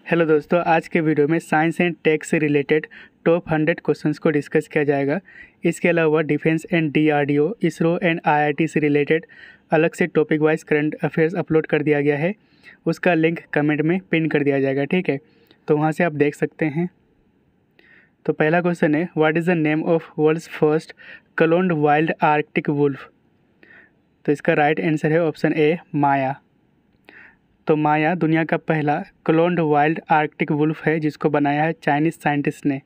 Hello दोस्तों, आज के वीडियो में साइंस एंड टेक से रिलेटेड टॉप 100 क्वेश्चंस को डिस्कस किया जाएगा। इसके अलावा defence and DRDO, ISRO and IIT से रिलेटेड अलग से topic wise current affairs upload कर दिया गया है। उसका लिंक कमेंट में पिन कर दिया जाएगा, ठीक है, तो वहाँ से आप देख सकते हैं। तो पहला क्वेश्चन है, what is the name of world's first cloned wild Arctic wolf. तो इसका राइट आंसर है ऑप्शन ए, माया। तो माया दुनिया का पहला क्लोन्ड वाइल्ड आर्कटिक वुल्फ है जिसको बनाया है चाइनीज़ साइंटिस्ट ने।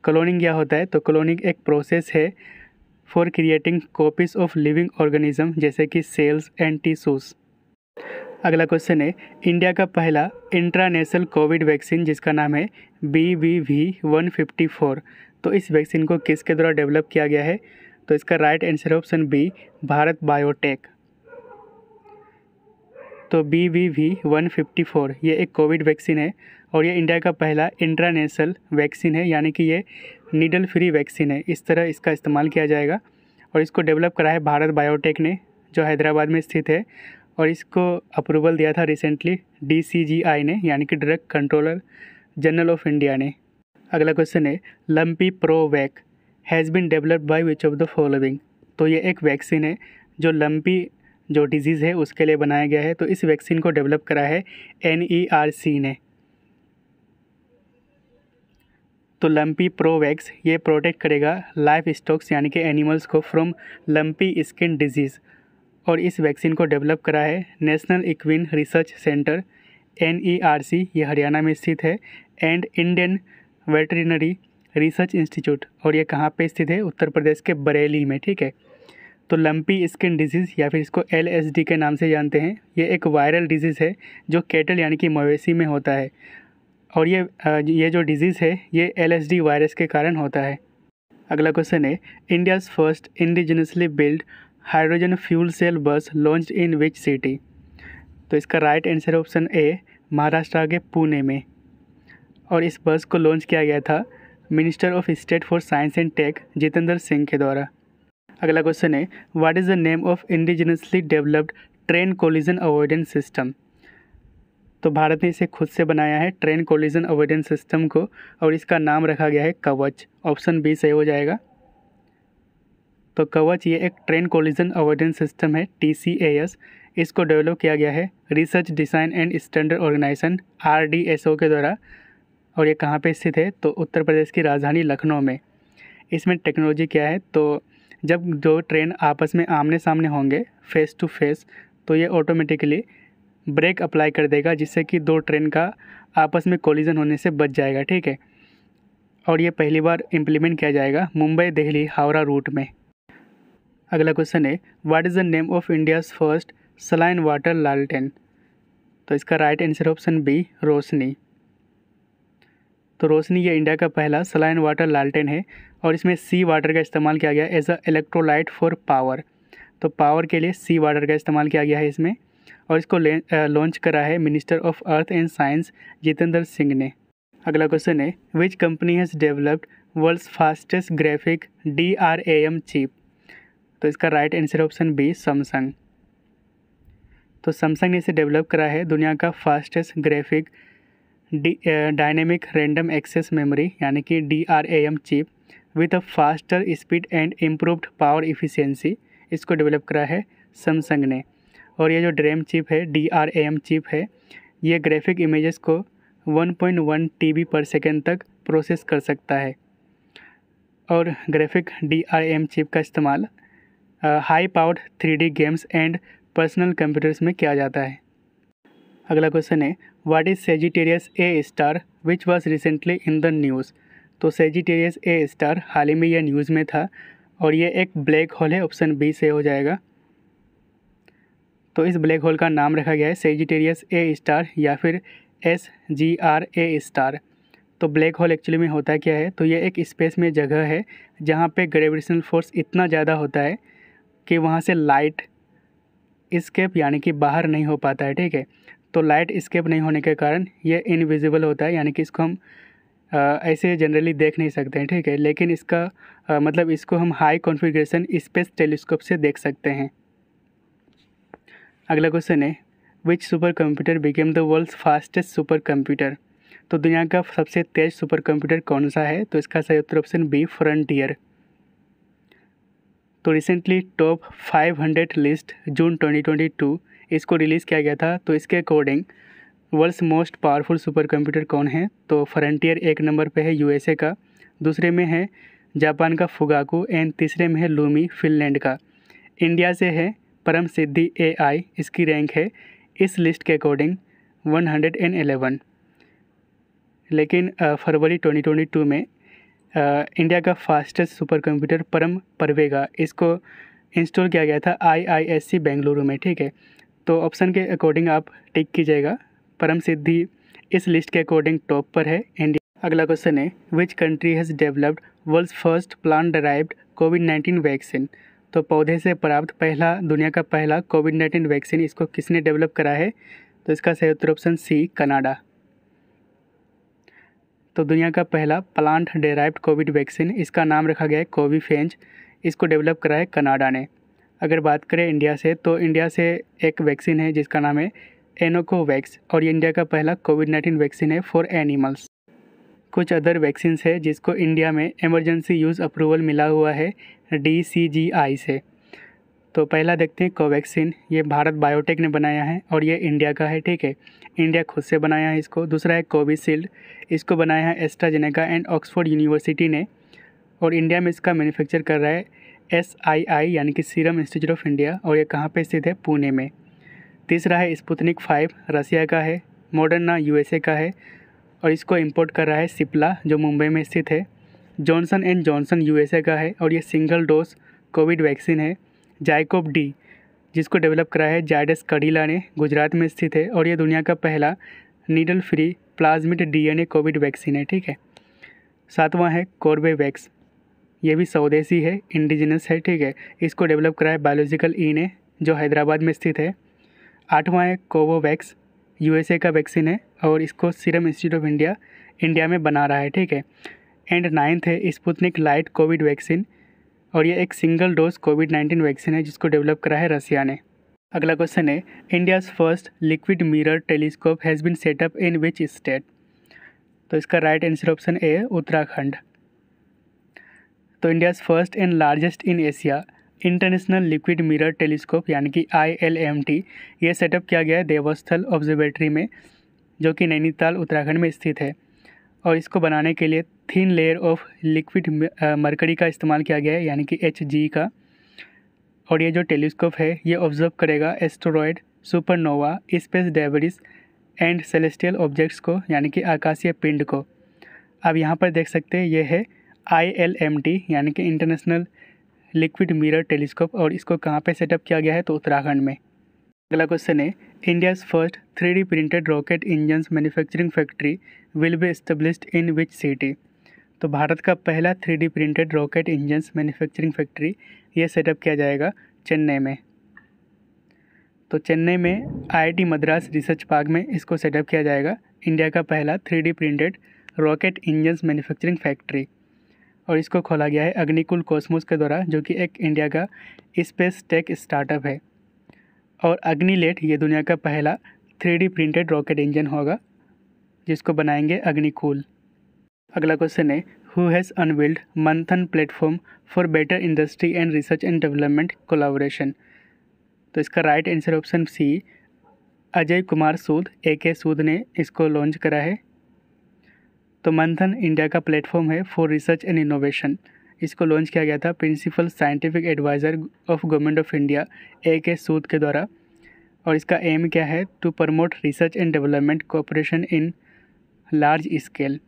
क्लोनिंग क्या होता है? तो क्लोनिंग एक प्रोसेस है for creating copies of living organism जैसे कि सेल्स एंड टिश्यूज। अगला क्वेश्चन है, इंडिया का पहला इंट्रानेशनल कोविड वैक्सीन जिसका नाम है BBV154, तो इस वैक्सीन को किसके द्वारा डेवलप किया गया है? तो इसका राइट आंसर है ऑप्शन बी, भारत बायोटेक। तो BBV154 ये एक कोविड वैक्सीन है और ये इंडिया का पहला इंट्रानेशनल वैक्सीन है, यानी कि ये नीडल फ्री वैक्सीन है। इस तरह इसका इस्तेमाल किया जाएगा और इसको डेवलप करा है भारत बायोटेक ने, जो हैदराबाद में स्थित है, और इसको अप्रूवल दिया था रिसेंटली DCGI ने, यानी कि drug controller general of India ने। अगला क्वेश्चन है, lumpy ProVac has been developed by which of the following. तो ये एक वैक्सीन है जो लंपी जो डिजीज़ है उसके लिए बनाया गया है। तो इस वैक्सीन को डेवलप करा है NERC ने। तो लंपी प्रोवैक्स ये प्रोटेक्ट करेगा लाइफ स्टॉक्स यानी कि एनिमल्स को फ्रॉम लंपी स्किन डिजीज़, और इस वैक्सीन को डेवलप करा है national equine research centre NERC, ये हरियाणा में स्थित है, and Indian veterinary research institute, और ये कहाँ पे स्थित है? उत्तर प्रदेश के बरेली में, ठीक है। तो लंपी स्किन डिजीज़ या फिर इसको LSD के नाम से जानते हैं, ये एक वायरल डिजीज़ है जो कैटल यानी कि मवेशी में होता है, और ये जो डिजीज़ है ये LSD वायरस के कारण होता है। अगला क्वेश्चन है, India's first indigenously build hydrogen fuel cell bus launched in which city. तो इसका राइट आंसर है ऑप्शन ए, महाराष्ट्र के पुणे में, और इस बस को लॉन्च किया गया था minister of state for science and tech Jitendra Singh के द्वारा। अगला क्वेश्चन है, what is the name of indigenously developed train collision avoidance system. तो भारत ने इसे खुद से बनाया है ट्रेन कोलिजन अवॉइडेंस सिस्टम को, और इसका नाम रखा गया है कवच। ऑप्शन बी सही हो जाएगा। तो कवच ये एक ट्रेन कोलिजन अवॉइडेंस सिस्टम है TCAS। इसको डेवलप किया गया है research design and standard organisation RDSO के द्वारा, और ये कहाँ पे स्थित है? तो उत्तर प्रदेश की राजधानी लखनऊ में। इसमें टेक्नोलॉजी क्या है? तो जब दो ट्रेन आपस में आमने सामने होंगे फेस टू फेस, तो ये ऑटोमेटिकली ब्रेक अप्लाई कर देगा जिससे कि दो ट्रेन का आपस में कोलिजन होने से बच जाएगा, ठीक है। और ये पहली बार इम्प्लीमेंट किया जाएगा मुंबई दिल्ली हावड़ा रूट में। अगला क्वेश्चन है, what is the name of India's first saline water लालटेन। तो इसका राइट आंसर ऑप्शन बी, रोशनी। तो रोशनी ये इंडिया का पहला सलाइन वाटर लालटेन है, और इसमें सी वाटर का इस्तेमाल किया गया as a electrolyte for power. तो पावर के लिए सी वाटर का इस्तेमाल किया गया है इसमें, और इसको लॉन्च करा है minister of earth and science Jitendra Singh ने। अगला क्वेश्चन है, which company has developed world's fastest graphic DRAM chip. तो इसका right answer option B, Samsung. तो सैमसंग ने इसे डेवलप करा है दुनिया का fastest graphic dynamic random access memory यानी कि DRAM chip with a faster speed and improved power efficiency. इसको डेवलप करा है सैमसंग ने, और ये जो DRAM चिप है, DRAM चिप है, ये ग्राफिक इमेजेस को 1.1 TB पर सेकेंड तक प्रोसेस कर सकता है, और ग्राफिक DRAM चिप का इस्तेमाल high powered 3D games and personal computers में किया जाता है। अगला क्वेश्चन है, what is Sagittarius A star which was recently in the news. तो सेजिटेरियस A स्टार हाल ही में यह न्यूज़ में था, और ये एक ब्लैक होल है। ऑप्शन बी से हो जाएगा। तो इस ब्लैक होल का नाम रखा गया है सेजिटेरियस A स्टार या फिर SGRA स्टार। तो ब्लैक होल एक्चुअली में होता क्या है? तो ये एक स्पेस में जगह है जहाँ पे ग्रेविटेशनल फोर्स इतना ज़्यादा होता है कि वहाँ से लाइट इस्केप यानी कि बाहर नहीं हो पाता है, ठीक है। तो लाइट इस्केप नहीं होने के कारण ये इनविजिबल होता है, यानी कि इसको हम ऐसे जनरली देख नहीं सकते हैं, ठीक है। लेकिन इसका मतलब इसको हम हाई कॉन्फ़िगरेशन स्पेस टेलीस्कोप से देख सकते हैं। अगला क्वेश्चन है, which super computer became the world's fastest super computer. तो दुनिया का सबसे तेज सुपर कंप्यूटर कौन सा है? तो इसका सही उत्तर ऑप्शन बी, फ्रंटियर। तो रिसेंटली टॉप 500 लिस्ट जून 2022 इसको रिलीज़ किया गया था। तो इसके according world's most powerful supercomputer कौन है? तो फ्रंटियर एक नंबर पे है यूएसए का, दूसरे में है जापान का फुगाकू एंड तीसरे में है लूमी फिनलैंड का। इंडिया से है परम सिद्धि एआई, इसकी रैंक है इस लिस्ट के अकॉर्डिंग 111। लेकिन फरवरी 2022 में इंडिया का फास्टेस्ट सुपर कंप्यूटर परम परवेगा इसको इंस्टॉल किया गया था IISc बेंगलुरु में, ठीक है। तो ऑप्शन के अकॉर्डिंग आप टिक कीजिएगा, परम सिद्धि इस लिस्ट के अकॉर्डिंग टॉप पर है इंडिया। अगला क्वेश्चन है, which country has developed world's first plant derived कोविड-19 वैक्सीन? तो पौधे से प्राप्त दुनिया का पहला कोविड-19 वैक्सीन इसको किसने डेवलप करा है? तो इसका सही उत्तर ऑप्शन सी, कनाडा। तो दुनिया का पहला प्लांट डेराइव्ड कोविड वैक्सीन इसका नाम रखा गया है कोविफेंज, इसको डेवलप करा है कनाडा ने। अगर बात करें इंडिया से, तो इंडिया से एक वैक्सीन है जिसका नाम है एनोकोवैक्स, और ये इंडिया का पहला कोविड-19 वैक्सीन है फॉर एनिमल्स। कुछ अदर वैक्सीन्स है जिसको इंडिया में इमरजेंसी यूज़ अप्रूवल मिला हुआ है DCGI से। तो पहला देखते हैं कोवैक्सीन, ये भारत बायोटेक ने बनाया है और ये इंडिया का है, ठीक है, इंडिया खुद से बनाया है इसको। दूसरा है कोविशील्ड, इसको बनाया है एस्ट्राजेनेका एंड ऑक्सफोर्ड यूनिवर्सिटी ने, और इंडिया में इसका मैन्युफैक्चर कर रहा है SII यानी कि सीरम इंस्टीट्यूट ऑफ इंडिया, और ये कहाँ पे स्थित है? पुणे में। तीसरा है स्पुतनिक 5, रसिया का है। मॉडर्ना USA का है और इसको इंपोर्ट कर रहा है सिप्ला जो मुंबई में स्थित है। जॉनसन एंड जॉनसन USA का है और ये सिंगल डोज कोविड वैक्सीन है। जाइकोव डी जिसको डेवलप करा है जायडस कडिला ने, गुजरात में स्थित है, और ये दुनिया का पहला needle free plasmid DNA Covid vaccine है, ठीक है। सातवां है कॉर्बेवैक्स, ये भी स्वदेशी है, इंडिजिनस है, ठीक है, इसको डेवलप करा है बायोलॉजिकल ई ने जो हैदराबाद में स्थित है। आठवां है कोवोवैक्स, USA का वैक्सीन है और इसको सीरम इंस्टीट्यूट ऑफ इंडिया में बना रहा है, ठीक है। एंड नाइन्थ है स्पुतनिक लाइट कोविड वैक्सीन, और ये एक सिंगल डोज कोविड-19 वैक्सीन है जिसको डेवलप करा है रसिया ने। अगला क्वेश्चन है, India's first liquid mirror telescope has been set up in which state? तो इसका right answer option A, Uttarakhand. तो India's first and largest in Asia international liquid mirror telescope यानी कि ILMT ये सेटअप किया गया है देवस्थल ऑब्जर्वेटरी में, जो कि नैनीताल उत्तराखंड में स्थित है, और इसको बनाने के लिए thin layer of liquid mercury का इस्तेमाल किया गया है यानी कि HG का। और ये जो टेलीस्कोप है ये ऑब्जर्व करेगा asteroid, supernova, space debris and celestial objects को यानी कि आकाशीय पिंड को। अब यहाँ पर देख सकते हैं ये है ILMT यानी कि इंटरनेशनल लिक्विड मिरर टेलीस्कोप, और इसको कहाँ पे सेटअप किया गया है? तो उत्तराखंड में। अगला क्वेश्चन है, India's first 3D printed rocket engines manufacturing factory will be established in which city? तो भारत का पहला 3D printed rocket engines manufacturing factory ये सेटअप किया जाएगा चेन्नई में। तो चेन्नई में IIT मद्रास रिसर्च पार्क में इसको सेटअप किया जाएगा, इंडिया का पहला 3D printed rocket engines manufacturing factory, और इसको खोला गया है अग्निकुल कॉस्मोस के द्वारा जो कि एक इंडिया का स्पेस टेक स्टार्टअप है। और अग्निलेट ये दुनिया का पहला 3D प्रिंटेड रॉकेट इंजन होगा जिसको बनाएंगे अग्निकुल। अगला क्वेश्चन है, who has unveiled Manthan platform for better industry and research and development collaboration? तो इसका right answer option C, Ajay Kumar Sood AK Sood ने इसको लॉन्च करा है। तो मंथन इंडिया का प्लेटफॉर्म है फॉर रिसर्च एंड इनोवेशन, इसको लॉन्च किया गया था principal scientific adviser of government of India AK Sood के द्वारा, और इसका एम क्या है? To promote research and development cooperation in large scale,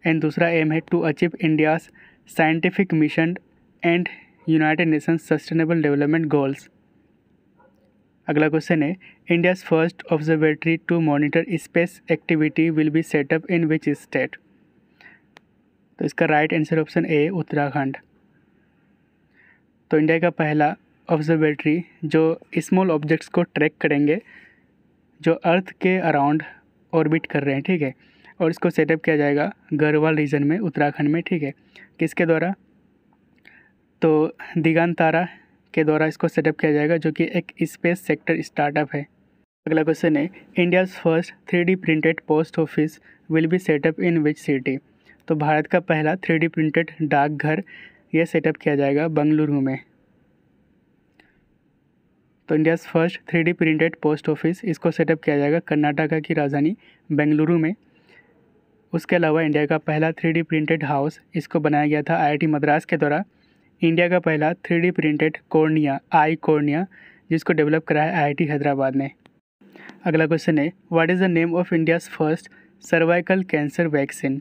and दूसरा एम है to achieve India's scientific mission and United Nations sustainable development goals. अगला question है, India's first observatory to monitor space activity will be set up in which state? तो इसका right answer option A, Uttarakhand. तो India का पहला observatory जो small objects को track करेंगे जो अर्थ के अराउंड ऑर्बिट कर रहे हैं, ठीक है, और इसको सेटअप किया जाएगा गढ़वाल रीजन में उत्तराखंड में, ठीक है। किसके द्वारा? तो दिगंतरा के द्वारा इसको सेटअप किया जाएगा जो कि एक स्पेस सेक्टर स्टार्टअप है। अगला क्वेश्चन है, India's first 3D printed post office will be set up in which city. तो भारत का पहला 3D प्रिंटेड डाकघर यह सेटअप किया जाएगा बेंगलुरु में। तो India's first 3D printed post office इसको सेटअप किया जाएगा कर्नाटका की राजधानी बेंगलुरु में। उसके अलावा इंडिया का पहला 3D प्रिंटेड हाउस इसको बनाया गया था IIT मद्रास के द्वारा। इंडिया का पहला 3D printed cornea eye cornea जिसको डेवलप करा है IIT हैदराबाद ने। अगला क्वेश्चन है, what is the name of India's first cervical cancer vaccine.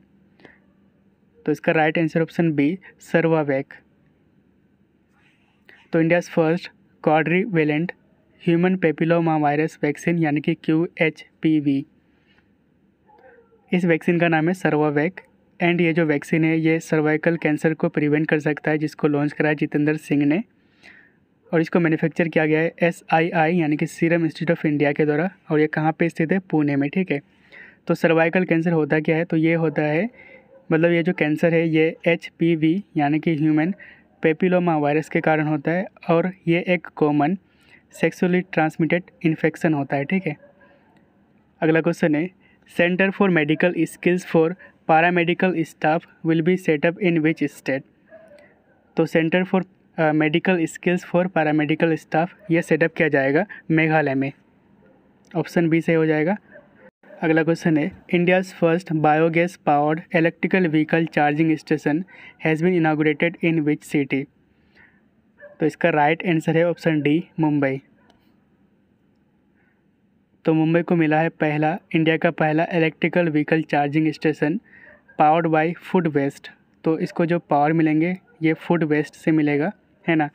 तो इसका right answer option B Cervavac. तो India's first quadrivalent human papilloma virus vaccine यानी कि QHPV, इस वैक्सीन का नाम है सर्वावैक। एंड ये जो वैक्सीन है ये सर्वाइकल कैंसर को प्रिवेंट कर सकता है, जिसको लॉन्च करा है जितेंद्र सिंह ने। और इसको मैन्युफैक्चर किया गया है SII यानी कि सीरम इंस्टीट्यूट ऑफ इंडिया के द्वारा। और ये कहाँ पे स्थित है, पुणे में। ठीक है, तो सर्वाइकल कैंसर होता क्या है, तो ये होता है मतलब ये जो कैंसर है ये HPV यानी कि ह्यूमन पेपिलोमा वायरस के कारण होता है और ये एक कॉमन सेक्सुअली ट्रांसमिटेड इन्फेक्शन होता है। ठीक है, अगला क्वेश्चन है, centre for medical skills for paramedical staff will be set up in which state. तो centre for medical skills for paramedical staff ये सेटअप किया जाएगा मेघालय में। ऑप्शन बी सही हो जाएगा। अगला क्वेश्चन है, India's first biogas powered electrical vehicle charging station has been inaugurated in which city. तो इसका राइट आंसर है ऑप्शन डी मुंबई। तो मुंबई को मिला है पहला इंडिया का पहला electrical vehicle charging station powered by food waste. तो इसको जो पावर मिलेंगे ये फूड वेस्ट से मिलेगा, है ना।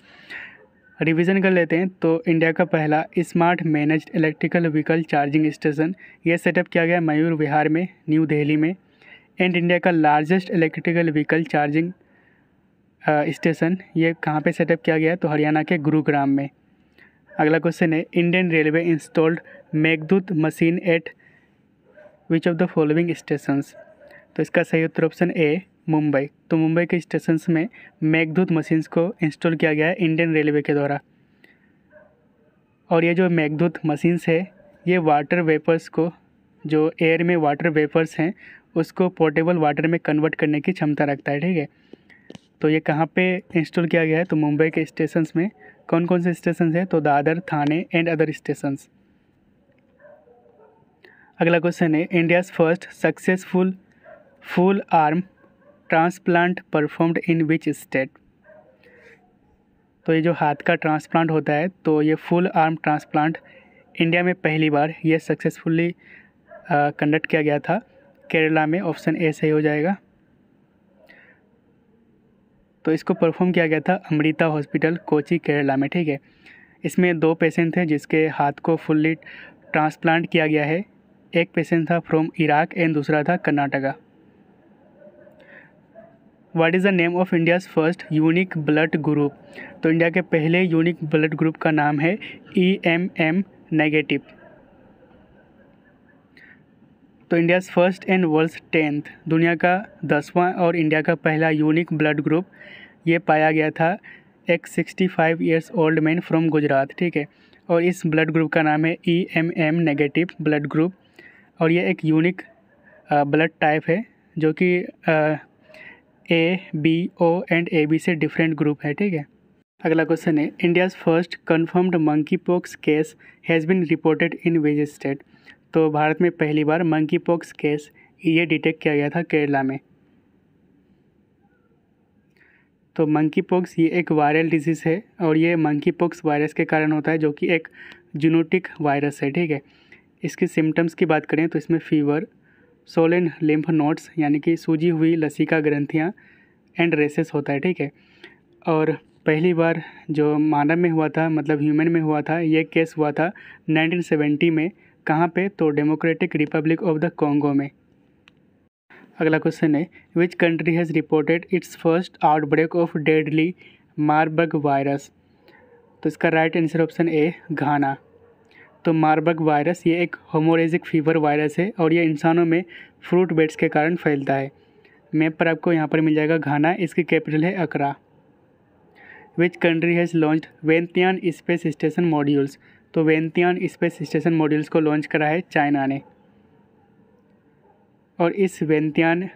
रिवीजन कर लेते हैं। तो इंडिया का पहला smart managed electrical vehicle charging station ये सेटअप किया गया मयूर विहार में, न्यू दिल्ली में। एंड इंडिया का largest electrical vehicle charging station ये कहाँ पे सेटअप किया गया है, तो हरियाणा के गुरुग्राम में। अगला क्वेश्चन है, Indian railway installed Meghdoot machine eight which of the following stations. तो इसका सही उत्तर ऑप्शन ए मुंबई। तो मुंबई के स्टेशंस में मेघदूत मशीन्स को इंस्टॉल किया गया है इंडियन रेलवे के द्वारा। और ये जो मेघदूत मशीन्स है ये वाटर वेपर्स को, जो एयर में वाटर वेपर्स हैं उसको पोर्टेबल वाटर में कन्वर्ट करने की क्षमता रखता है। ठीक है, तो ये कहाँ पे इंस्टॉल किया गया है, तो मुंबई के स्टेशंस में। कौन कौन से स्टेशन हैं, तो दादर, थाने एंड अदर स्टेशंस। अगला क्वेश्चन है, India's first successful full arm transplant performed in which state. तो ये जो हाथ का ट्रांसप्लांट होता है तो ये फुल आर्म ट्रांसप्लांट इंडिया में पहली बार ये सक्सेसफुली कंडक्ट किया गया था केरला में। ऑप्शन ए सही हो जाएगा। तो इसको परफॉर्म किया गया था अमृता हॉस्पिटल कोची केरला में। ठीक है, इसमें 2 पेशेंट थे जिसके हाथ को फुल्ली ट्रांसप्लांट किया गया है। एक पेशेंट था फ्रॉम इराक एंड दूसरा था Karnataka. What is the name of India's first unique blood group. तो इंडिया के पहले यूनिक ब्लड ग्रुप का नाम है EMM नेगेटिव। तो India's first and world's 10th दुनिया का 10वां और इंडिया का पहला यूनिक ब्लड ग्रुप ये पाया गया था एक 65 years old man from Gujarat. ठीक है, और इस ब्लड ग्रुप का नाम है EMM नेगेटिव ब्लड ग्रुप। और ये एक यूनिक ब्लड टाइप है जो कि A, B, O and AB से डिफरेंट ग्रुप है। ठीक है, अगला क्वेश्चन है, India's first confirmed monkeypox case has been reported in which state. तो भारत में पहली बार मंकी पॉक्स केस ये डिटेक्ट किया गया था केरला में। तो मंकी पॉक्स ये एक वायरल डिजीज़ है और ये मंकी पॉक्स वायरस के कारण होता है जो कि एक जूनोटिक वायरस है। ठीक है, इसकी सिम्टम्स की बात करें तो इसमें फीवर, सोलेन लिम्फ नोड्स यानी कि सूजी हुई लसिका ग्रंथियाँ एंड रेसेस होता है। ठीक है, और पहली बार जो मानव में हुआ था मतलब ह्यूमन में हुआ था ये केस हुआ था 1970 में। कहाँ पे, तो democratic Republic of the Congo में। अगला क्वेश्चन है, which country has reported it's first outbreak of deadly Marburg virus. तो इसका राइट आंसर ऑप्शन ए घाना। तो मारबर्ग वायरस ये एक होमोरेजिक फीवर वायरस है और ये इंसानों में फ्रूट बेट्स के कारण फैलता है। मैप पर आपको यहाँ पर मिल जाएगा घाना, इसकी कैपिटल है Accra. Which country has launched Wentian space station modules. तो वेंतियान स्पेस स्टेशन मॉड्यूल्स को लॉन्च करा है चाइना ने। और इस वेंतियान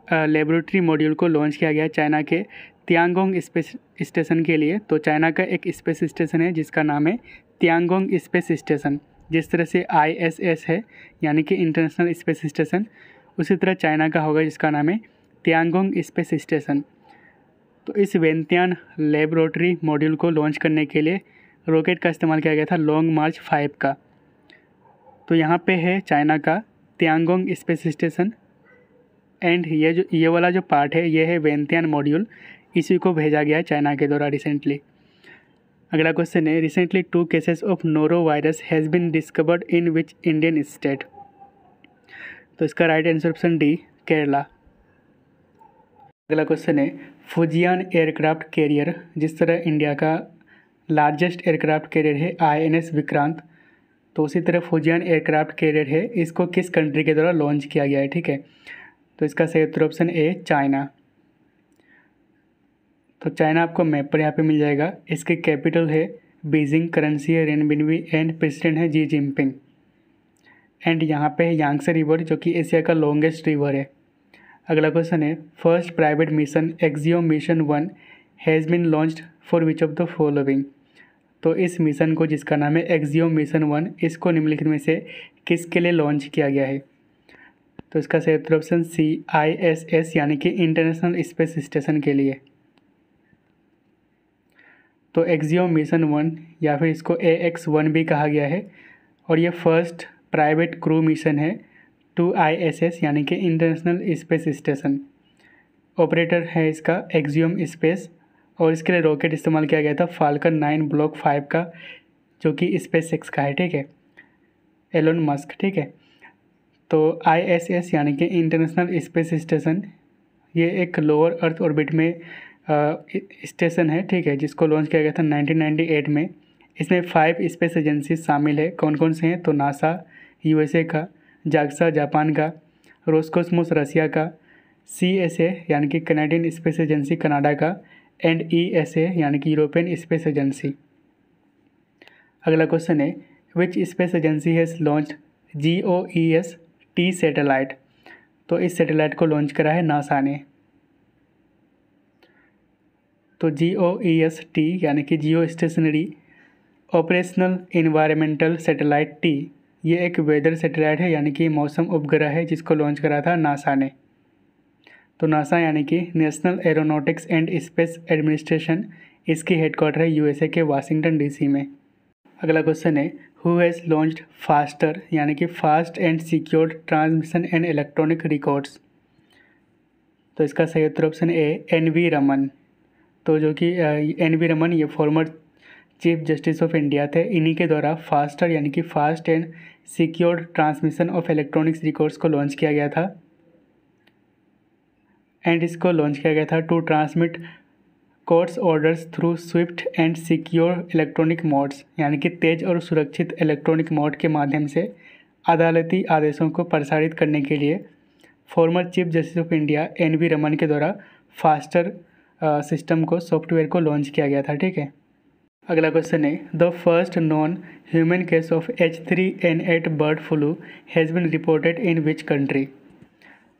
लेबोरेटरी मॉड्यूल को लॉन्च किया गया चाइना के तियांगोंग स्पेस स्टेशन के लिए। तो चाइना का एक स्पेस स्टेशन है जिसका नाम है तियांगोंग स्पेस स्टेशन। जिस तरह से ISS है यानी कि इंटरनेशनल स्पेस स्टेशन, उसी तरह चाइना का होगा जिसका नाम है तियांगोंग स्पेस स्टेशन। तो इस वेंतियान लेबोरेटरी मॉड्यूल को लॉन्च करने के लिए रॉकेट का इस्तेमाल किया गया था लॉन्ग मार्च 5 का। तो यहाँ पे है चाइना का तियांगोंग स्पेस स्टेशन एंड ये वाला जो पार्ट है ये है वेंतियान मॉड्यूल, इसी को भेजा गया है चाइना के द्वारा रिसेंटली। अगला क्वेश्चन है, recently 2 cases of norovirus has been discovered in which Indian state. तो इसका right answer option D, Kerala. अगला क्वेश्चन है, फुजियान एयरक्राफ्ट कैरियर, जिस तरह इंडिया का लार्जेस्ट एयरक्राफ्ट कैरियर है INS विक्रांत, तो उसी तरह फुजियान एयरक्राफ्ट कैरियर है, इसको किस कंट्री के द्वारा लॉन्च किया गया है, ठीक है। तो इसका सही उत्तर ऑप्शन ए, चाइना। तो चाइना आपको मैप पर यहाँ पे मिल जाएगा। इसके कैपिटल है बीजिंग, करेंसी है रेनबिनवी एंड प्रेसिडेंट है जी जिनपिंग। एंड यहाँ पे है यांगसे रिवर जो कि एशिया का लॉन्गेस्ट रिवर है। अगला क्वेश्चन है, first private mission Axiom mission 1 has been launched for which of the following. तो इस मिशन को जिसका नाम है एक्सियोम मिशन 1, इसको निम्नलिखित में से किसके लिए लॉन्च किया गया है। तो इसका सही उत्तर ऑप्शन सी, ISS यानी कि इंटरनेशनल स्पेस स्टेशन के लिए। तो एक्सियोम मिशन 1 या फिर इसको AX-1 भी कहा गया है और ये फर्स्ट प्राइवेट क्रू मिशन है टू ISS यानी कि इंटरनेशनल स्पेस स्टेशन। ऑपरेटर है इसका एक्सियोम स्पेस और इसके लिए रॉकेट इस्तेमाल किया गया था फाल्कन 9 ब्लॉक 5 का, जो कि SpaceX का है, ठीक है, एलोन मस्क, ठीक है। तो ISS यानी कि इंटरनेशनल स्पेस स्टेशन ये एक लोअर अर्थ ऑर्बिट में स्टेशन है, ठीक है, जिसको लॉन्च किया गया था 1998 में। इसमें 5 स्पेस एजेंसीज शामिल है। कौन कौन से हैं, तो नासा USA का, जाक्सा जापान का, रोस्कोस्मोस रसिया का, CSA यानी कि कनाडियन स्पेस एजेंसी कनाडा का, एंड ESA यानी कि यूरोपियन स्पेस एजेंसी। अगला क्वेश्चन है, which space agency has launch GOES-T satellite. तो इस सैटेलाइट को लॉन्च करा है नासा ने। तो GOES-T यानी कि जियो stationery operational environmental satellite T, ये एक वेदर सैटेलाइट है यानी कि मौसम उपग्रह है, जिसको लॉन्च करा था नासा ने। तो नासा यानी कि national aeronautics and space administration, इसकी हेडक्वार्टर है USA के वाशिंगटन DC में। अगला क्वेश्चन है, हु हैज़ लॉन्च्ड फास्टर यानी कि fast and secured transmission and electronic records. तो इसका सही उत्तर ऑप्शन ए, NV रमन। तो जो कि NV रमन ये former chief justice of India थे, इन्हीं के द्वारा फास्टर यानी कि fast and secured transmission of electronics records को लॉन्च किया गया था। एंड इसको लॉन्च किया गया था to transmit courts orders through swift and secure electronic modes, यानी कि तेज और सुरक्षित इलेक्ट्रॉनिक मोड के माध्यम से अदालती आदेशों को प्रसारित करने के लिए former chief justice of India NV Raman के द्वारा फास्टर सिस्टम को, सॉफ्टवेयर को लॉन्च किया गया था, ठीक है। अगला क्वेश्चन है, the first non human case of H3N8 bird flu has been reported in which country.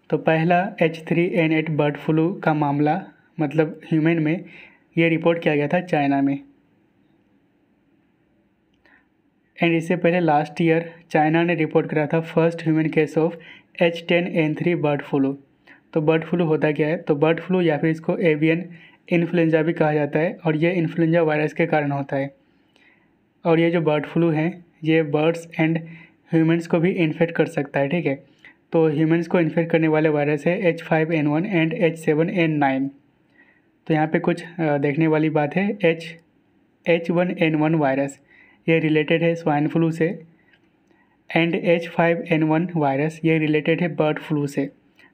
तो पहला H3N8 बर्ड फ्लू का मामला मतलब ह्यूमन में ये रिपोर्ट किया गया था चाइना में। एंड इससे पहले लास्ट ईयर चाइना ने रिपोर्ट करा था first human case of H10N3 bird flu. तो बर्ड फ्लू होता क्या है, तो बर्ड फ्लू या फिर इसको एवियन इन्फ्लुएंजा भी कहा जाता है और ये इन्फ्लुएंजा वायरस के कारण होता है। और ये जो बर्ड फ्लू है ये बर्ड्स एंड ह्यूमंस को भी इन्फेक्ट कर सकता है, ठीक है। तो ह्यूमंस को इन्फेक्ट करने वाले वायरस है H5N1 एंड H7N9। तो यहाँ पे कुछ देखने वाली बात है, H1N1 वायरस ये रिलेटेड है स्वाइन फ्लू से एंड H5N1 वायरस ये रिलेटेड है बर्ड फ्लू से।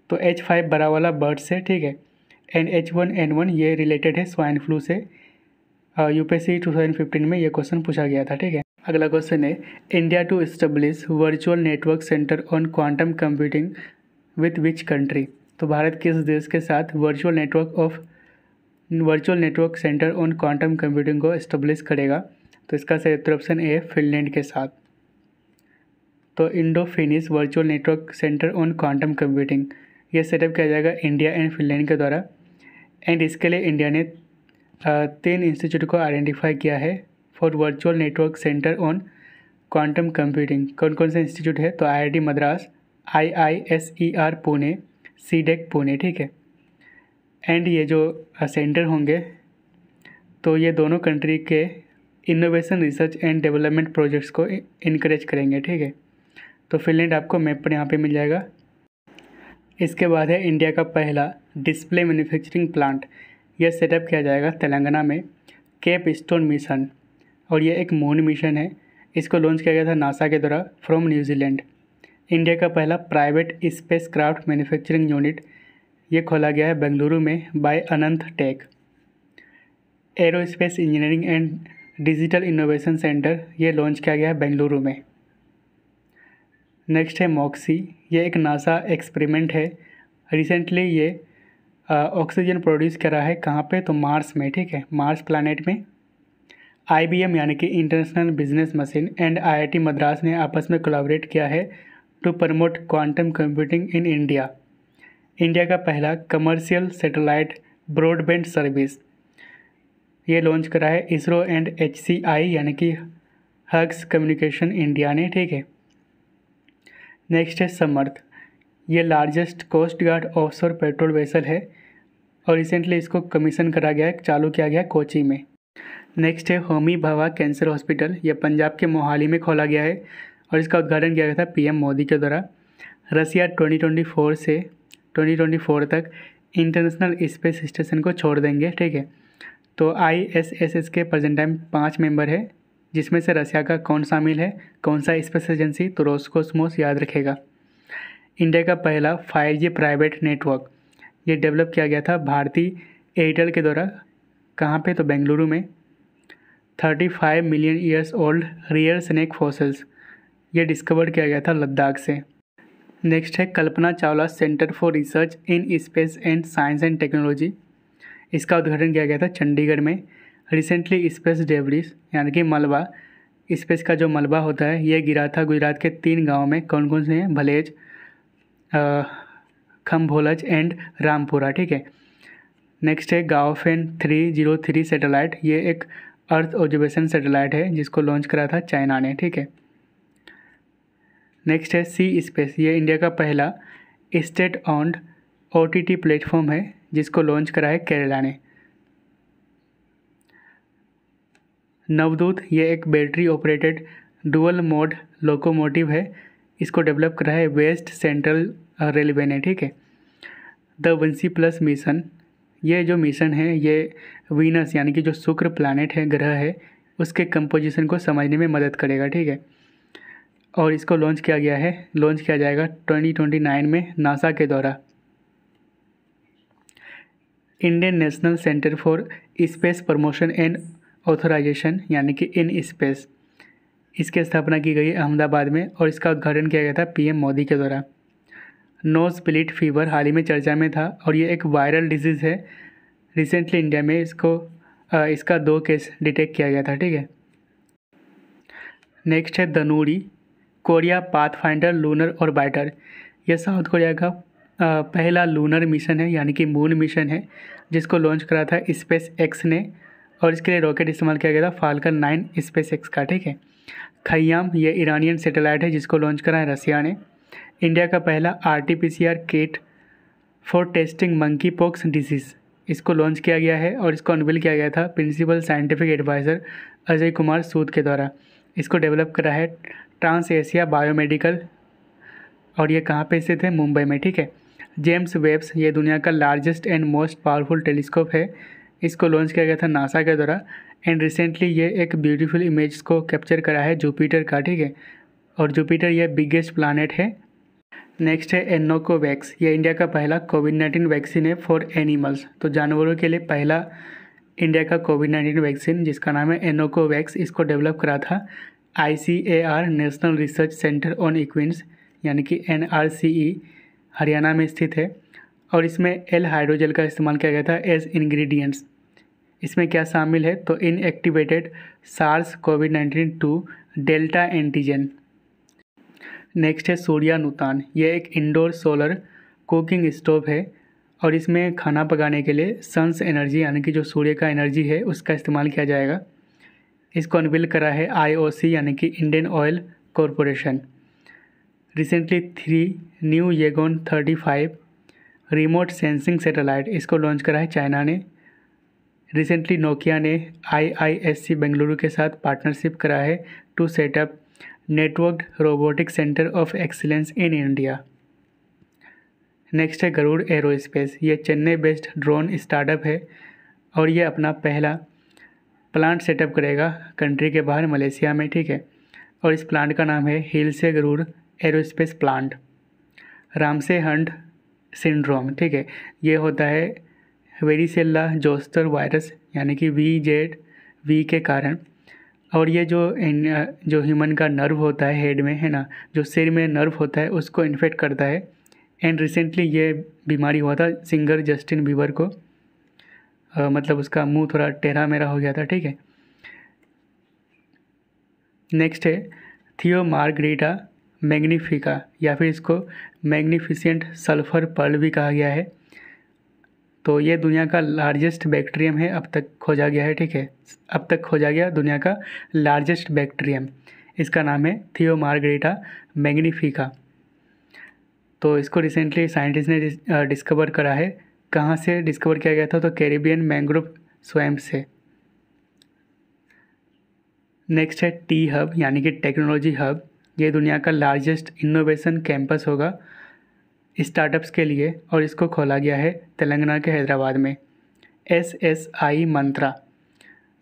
तो H5 बड़ा वाला बर्ड से, ठीक है, एंड H1N1 ये रिलेटेड है स्वाइन फ्लू से। UPSC 2015 में ये क्वेश्चन पूछा गया था, ठीक है। अगला क्वेश्चन है, India to establish virtual network centre on quantum computing with which country. तो भारत किस देश के साथ virtual network centre on quantum computing को एस्टेब्लिश करेगा। तो तो इसका सही उत्तर ऑप्शन ए है फिनलैंड के साथ। तो Indo finish virtual network centre on quantum computing ये सेटअप किया जाएगा इंडिया एंड फिनलैंड के द्वारा। एंड इसके लिए इंडिया ने 3 इंस्टीट्यूट को आइडेंटिफाई किया है for virtual network centre on quantum computing. कौन कौन से इंस्टीट्यूट है? तो IIT Madras, IISER Pune, CDEC Pune, ठीक है। एंड ये जो सेंटर होंगे तो ये दोनों कंट्री के innovation research and development projects को इनकरेज करेंगे, ठीक है। तो फिनलैंड आपको मैप पर यहाँ पे मिल जाएगा। इसके बाद है इंडिया का पहला डिस्प्ले मैन्युफैक्चरिंग प्लांट। यह सेटअप किया जाएगा तेलंगाना में केप स्टोन मिशन, और ये एक मून मिशन है। इसको लॉन्च किया गया था नासा के द्वारा फ्रॉम न्यूजीलैंड। इंडिया का पहला private spacecraft manufacturing unit ये खोला गया है बेंगलुरु में by Anant tech. Aerospace engineering and digital innovation centre ये लॉन्च किया गया है बेंगलुरु में। नेक्स्ट है मॉक्सी, ये एक नासा एक्सपेरिमेंट है। रिसेंटली ये ऑक्सीजन प्रोड्यूस करा है कहाँ पे? तो मार्स में, ठीक है, मार्स प्लैनेट में। IBM यानी कि international business machine and IIT Madras ने आपस में कोलैबोरेट किया है to promote quantum computing in India. India का पहला कमर्शियल सैटेलाइट ब्रॉडबैंड सर्विस ये लॉन्च करा है इसरो एंड HCI यानी कि हग्स कम्युनिकेशन इंडिया ने, ठीक है। नेक्स्ट है समर्थ, ये largest coast guard offshore patrol vessel है और रिसेंटली इसको कमीशन करा गया है, चालू किया गया है कोची में। नेक्स्ट है होमी भाभा कैंसर हॉस्पिटल, यह पंजाब के मोहाली में खोला गया है और इसका उद्घाटन किया गया था PM मोदी के द्वारा। रसिया 2024 से 2024 तक इंटरनेशनल स्पेस स्टेशन को छोड़ देंगे, ठीक है। तो ISS के प्रेजेंट टाइम 5 मेंबर है, जिसमें से रसिया का कौन शामिल है, कौन सा स्पेस एजेंसी? तो रोस्कोसमोस याद रखेगा। इंडिया का पहला 5G प्राइवेट नेटवर्क ये डेवलप किया गया था भारती एयरटेल के द्वारा। कहाँ पे? तो बेंगलुरु में। 35 million years old rare snake fossils ये डिस्कवर किया गया था लद्दाख से। नेक्स्ट है Kalpana Chawla centre for research in space and science and technology, इसका उद्घाटन किया गया था चंडीगढ़ में। रिसेंटली स्पेस डेब्रिस यानी कि मलबा, स्पेस का जो मलबा होता है ये गिरा था गुजरात के 3 गाँव में। कौन कौन से हैं? भलेज, खम्भोलज एंड रामपुरा, ठीक है। नेक्स्ट है गाओफेन 303 सैटेलाइट, ये एक अर्थ ऑब्जर्वेशन सैटेलाइट है जिसको लॉन्च करा था चाइना ने, ठीक है। नेक्स्ट है सी स्पेस, ये इंडिया का पहला स्टेट ऑन्ड OTT प्लेटफॉर्म है जिसको लॉन्च करा है केरला ने। नवदूत, ये एक battery operated dual mode locomotive है, इसको डेवलप करा है वेस्ट सेंट्रल रेलवे ने, ठीक है। द वंशी प्लस मिशन, ये जो मिशन है ये वीनस यानी कि जो शुक्र प्लैनेट है, ग्रह है, उसके कंपोजिशन को समझने में मदद करेगा, ठीक है। और इसको लॉन्च किया जाएगा 2029 में नासा के द्वारा। Indian national centre for space promotion and authorisation यानी कि इन स्पेस, इसकी स्थापना की गई अहमदाबाद में और इसका उद्घाटन किया गया था PM मोदी के द्वारा। नोज स्प्लिट फीवर हाल ही में चर्चा में था और ये एक वायरल डिजीज़ है। रिसेंटली इंडिया में इसका 2 केस डिटेक्ट किया गया था, ठीक है। नेक्स्ट है धनुरी, कोरिया पाथफाइंडर लूनर ऑर्बिटर, यह साउथ कोरिया का पहला लूनर मिशन है यानी कि मून मिशन है जिसको लॉन्च करा था SpaceX ने और इसके लिए रॉकेट इस्तेमाल किया गया था फाल्कन 9 SpaceX का, ठीक है। खयाम, ये ईरानियन सैटेलाइट है जिसको लॉन्च करा है रसिया ने। इंडिया का पहला RT-PCR kit for testing monkey pox disease, इसको लॉन्च किया गया है और इसको अनवील किया गया था principal scientific adviser Ajay Kumar Sood के द्वारा। इसको डेवलप करा है ट्रांस एशिया बायोमेडिकल और ये कहाँ पे स्थित है? मुंबई में, ठीक है। जेम्स वेब्स, ये दुनिया का largest and most powerful telescope है, इसको लॉन्च किया गया था नासा के द्वारा। एंड रिसेंटली ये एक ब्यूटीफुल इमेज को कैप्चर करा है जुपिटर का, ठीक है। और जुपिटर ये बिगेस्ट प्लानट है। नेक्स्ट है एनोकोवैक्स, ये इंडिया का पहला कोविड-19 वैक्सीन है फॉर एनिमल्स, तो जानवरों के लिए पहला इंडिया का कोविड-19 वैक्सीन जिसका नाम है एनोकोवैक्स, इसको डेवलप करा था ICAR national research centre on इक्विन्स यानी कि NRCE हरियाणा में स्थित है और इसमें L हाइड्रोजेल का इस्तेमाल किया गया था एज इंग्रेडिएंट्स। इसमें क्या शामिल है, तो इनएक्टिवेटेड सार्स कोविड-19 डेल्टा एंटीजन। नेक्स्ट है सूर्यानुतान, यह एक इंडोर सोलर कुकिंग स्टोव है और इसमें खाना पकाने के लिए सन्स एनर्जी यानी कि जो सूर्य का एनर्जी है उसका इस्तेमाल किया जाएगा। इसको अनवील करा है आईओसी यानी कि Indian oil corporation. Recently 3 new Yaogan 35 remote sensing satellite, इसको लॉन्च करा है चाइना ने। रिसेंटली नोकिया ने IISc बेंगलुरु के साथ पार्टनरशिप करा है to set up networked robotic centre of excellence in India. Next है गरुड़ एरोस्पेस, ये चेन्नई बेस्ड ड्रोन स्टार्टअप है और ये अपना पहला प्लांट सेटअप करेगा कंट्री के बाहर मलेशिया में, ठीक है। और इस प्लांट का नाम है हिलसे Garuda aerospace plant. Ramsay Hunt syndrome, ठीक है, ये होता है वेरिसेला जोस्टर वायरस यानी कि VZV के कारण। और ये जो ह्यूमन का नर्व होता है हेड में, है ना, जो सिर में नर्व होता है उसको इन्फेक्ट करता है। एंड रिसेंटली ये बीमारी हुआ था सिंगर जस्टिन बीबर को, मतलब उसका मुंह थोड़ा टेढ़ा मेढ़ा हो गया था, ठीक है। नेक्स्ट है थियोमार्गरिटा मैग्निफिका या फिर इसको मैग्निफिसेंट सल्फर पर्ल भी कहा गया है। तो ये दुनिया का लार्जेस्ट बैक्टीरियम है, अब तक खोजा गया है, ठीक है। अब तक खोजा गया दुनिया का लार्जेस्ट बैक्टीरियम, इसका नाम है थियोमार्गरिटा मैग्निफिका। तो इसको रिसेंटली साइंटिस्ट ने डिस्कवर करा है। कहाँ से डिस्कवर किया गया था, तो कैरिबियन मैंग्रोव स्वैम्प से। नेक्स्ट है टी हब यानी कि टेक्नोलॉजी हब, ये दुनिया का लार्जेस्ट इनोवेशन कैंपस होगा स्टार्टअप्स के लिए और इसको खोला गया है तेलंगाना के हैदराबाद में। SSI मंत्रा,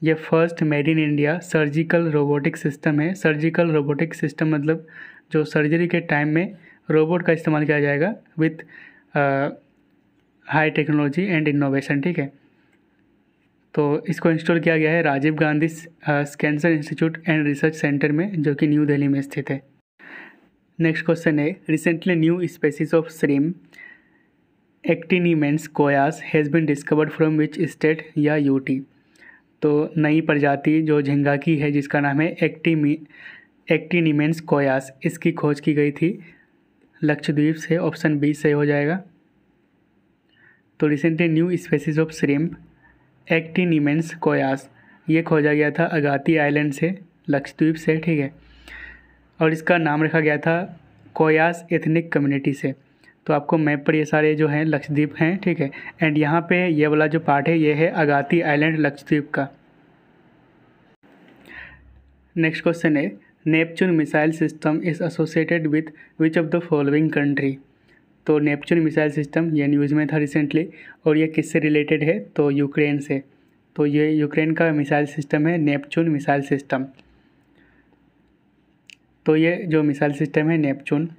ये first made in India surgical robotic system है। सर्जिकल रोबोटिक सिस्टम मतलब जो सर्जरी के टाइम में रोबोट का इस्तेमाल किया जाएगा with high technology and innovation, ठीक है। तो इसको इंस्टॉल किया गया है Rajiv Gandhi cancer institute and research centre में, जो कि न्यू दिल्ली में स्थित है। नेक्स्ट क्वेश्चन है recently new species of shrimp Actinimenes koyas has been discovered from which state या UT। तो नई प्रजाति जो झींगा की है जिसका नाम है एक्टिनिमेंस कोयास, इसकी खोज की गई थी लक्षद्वीप से। ऑप्शन बी सही हो जाएगा। तो recently new species of shrimp Actinimenes koyas, ये खोजा गया था अगाती आइलैंड से, लक्षद्वीप से, ठीक है। और इसका नाम रखा गया था कोयास एथनिक कम्युनिटी से। तो आपको मैप पर ये सारे जो हैं लक्षद्वीप हैं, ठीक है। एंड यहाँ पे ये वाला जो पार्ट है ये है अगाती आइलैंड लक्षद्वीप का। नेक्स्ट क्वेश्चन है Neptune missile system is associated with which of the following country. तो नेपच्यून मिसाइल सिस्टम ये न्यूज़ में था रिसेंटली और ये किससे रिलेटेड है, तो यूक्रेन से। तो ये यूक्रेन का मिसाइल सिस्टम है नेपच्यून मिसाइल सिस्टम। तो ये जो मिसाइल सिस्टम है नेपच्यून,